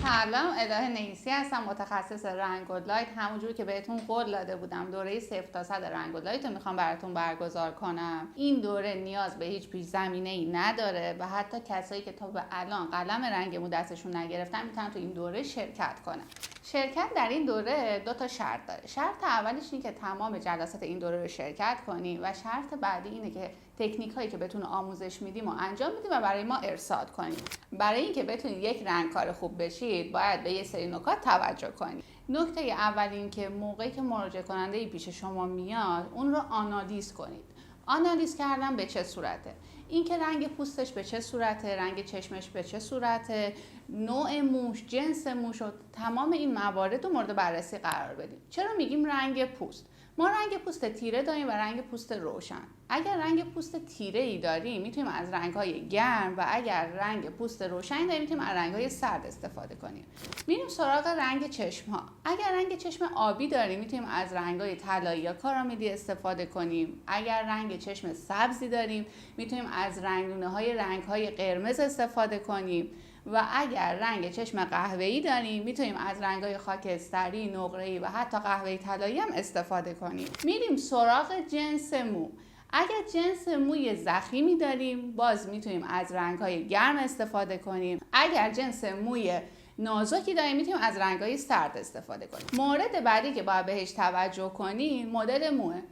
سلام، الهه نئیسی هستم، متخصص رنگ و لایت. همونجوری که بهتون قول داده بودم دوره 0 تا 100 رنگ و لایت رو میخوام براتون برگزار کنم. این دوره نیاز به هیچ پیش زمینه ای نداره و حتی کسایی که تا به الان قلم رنگ مو دستشون نگرفتن میتونن تو این دوره شرکت کنن. شرکت در این دوره 2 تا شرط داره. شرط اولش اینه که تمام جلسات این دوره رو شرکت کنی و شرط بعدی اینه که تکنیک هایی که بهتون آموزش میدیم و انجام میدیم و برای ما ارسال کنیم. برای اینکه بتونید یک رنگکار خوب بشید باید به یه سری نکات توجه کنید. نکته اول این که موقعی که مراجعه کننده پیش شما میاد اون رو آنالیز کنید. آنالیز کردن به چه صورته؟ اینکه رنگ پوستش به چه صورته، رنگ چشمش به چه صورته، نوع موش، جنس موش و تمام این موارد رو مورد بررسی قرار بدیم. چرا میگیم رنگ پوست؟ ما رنگ پوست تیره داریم و رنگ پوست روشن. اگر رنگ پوست تیره ای داریم میتونیم از رنگ‌های گرم و اگر رنگ پوست روشن داریم میتونیم از رنگ‌های سرد استفاده کنیم. میریم سراغ رنگ چشم‌ها. اگر رنگ چشم آبی داریم میتونیم از رنگ‌های طلایی یا کاراملی استفاده کنیم. اگر رنگ چشم سبزی داریم میتونیم از رنگ‌های قرمز استفاده کنیم. و اگر رنگ چشم قهوه‌ای داریم میتونیم از رنگ‌های خاکستری، نقره‌ای و حتی قهوه‌ای طلایی هم استفاده کنیم. میریم سراغ جنس مو. اگر جنس موی ضخیمی داریم باز میتونیم از رنگ‌های گرم استفاده کنیم. اگر جنس موی نازکی داریم میتونیم از رنگ‌های سرد استفاده کنیم. مورد بعدی که باید بهش توجه کنیم مدل موه.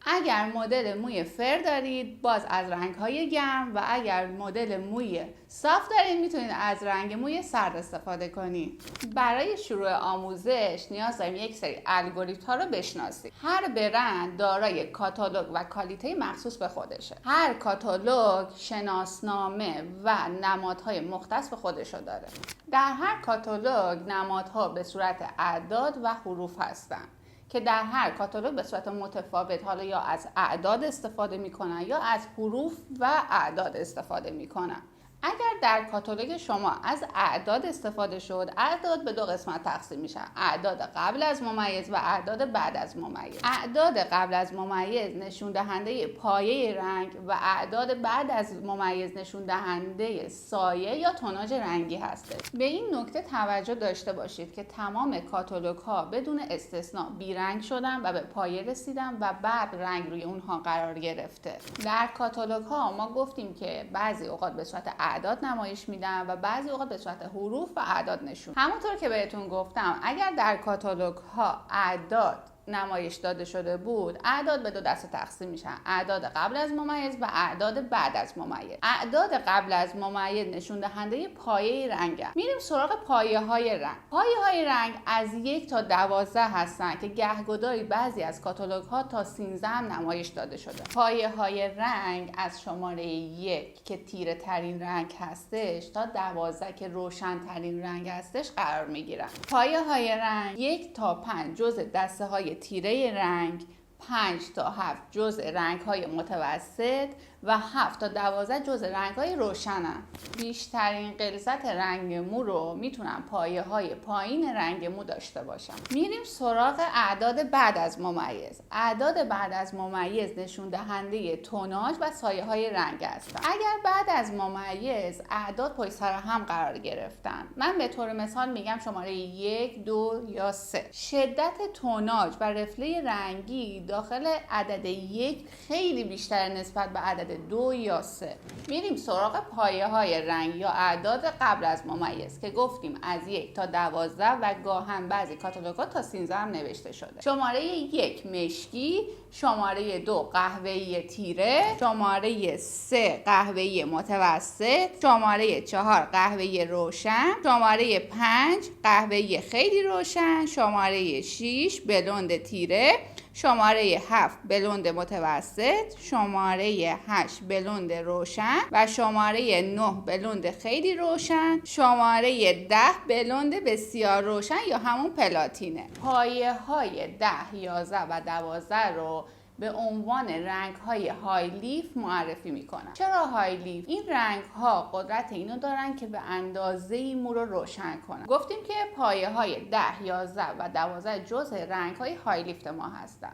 اگر مدل موی فر دارید باز از رنگ‌های گرم و اگر مدل موی صاف دارید میتونید از رنگ موی سرد استفاده کنید. برای شروع آموزش نیاز داریم یک سری الگوریتم‌ها رو بشناسید. هر برند دارای کاتالوگ و کالیته مخصوص به خودشه. هر کاتالوگ شناسنامه و نمادهای مختص به خودش رو داره. در هر کاتالوگ نمادها به صورت اعداد و حروف هستند که در هر کاتالوگ به صورت متفاوت حالا یا از اعداد استفاده میکنن یا از حروف و اعداد استفاده میکنن. اگر در کاتالوگ شما از اعداد استفاده شد، اعداد به 2 قسمت تقسیم میشن: اعداد قبل از ممیز و اعداد بعد از ممیز. اعداد قبل از ممیز نشون دهنده پایه رنگ و اعداد بعد از ممیز نشون دهنده سایه یا توناژ رنگی هست. به این نکته توجه داشته باشید که تمام کاتالوگ ها بدون استثنا بیرنگ شدن و به پایه رسیدن و بعد رنگ روی اونها قرار گرفته. در کاتالوگ ها ما گفتیم که بعضی اوقات به صورت اعداد نمایش میدن و بعضی اوقات به صورت حروف و اعداد نشون. همونطور که بهتون گفتم اگر در کاتالوگ ها اعداد نمایش داده شده بود، اعداد به 2 دسته تقسیم میشن: اعداد قبل از ممیز و اعداد بعد از ممیز. اعداد قبل از ممیز نشون دهنده پایه رنگ. میریم سراغ پایه های رنگ. پایه های رنگ از 1 تا 12 هستن که گهگداری بعضی از کاتالوگ ها تا 13 هم نمایش داده شده. پایه های رنگ از شماره 1 که تیره ترین رنگ هستش تا 12 که روشن ترین رنگ هستش قرار میگیرن. پایه های رنگ 1 تا 5 جزء دسته های تیره رنگ، 5 تا 7 جزء رنگ های متوسط و 7 تا 12 جزء رنگ های روشنن. بیشترین غلظت رنگ مو رو میتونن پایه های پایین رنگ مو داشته باشن. میریم سراغ اعداد بعد از ممیز. اعداد بعد از ممیز نشون دهنده توناژ و سایه های رنگ هستن. اگر بعد از ممیز اعداد پشت سر هم قرار گرفتن، من به طور مثال میگم شماره 1، 2 یا 3. شدت توناژ و رفله رنگی داخل عدد 1 خیلی بیشتر نسبت به عدد 2 یا 3. میریم سراغ پایه های رنگ یا اعداد قبل از ممیز که گفتیم از 1 تا 12 و گاهن بعضی کاتالوگ‌ها تا 13 هم نوشته شده. شماره 1 مشکی، شماره 2 قهوه‌ای تیره، شماره 3 قهوه‌ای متوسط، شماره 4 قهوه‌ای روشن، شماره 5 قهوه‌ای خیلی روشن، شماره 6 بلوند تیره، شماره 7 بلوند متوسط، شماره 8 بلوند روشن و شماره 9 بلوند خیلی روشن، شماره 10 بلوند بسیار روشن یا همون پلاتینه. پایه های 10، 11 و 12 رو به عنوان رنگ های های لیف معرفی میکنن. چرا های لیف؟ این رنگ ها قدرت اینو دارن که به اندازه مو رو روشن کنن. گفتیم که پایه های 10، 11 و 12 جزء رنگ های های لیف ما هستن.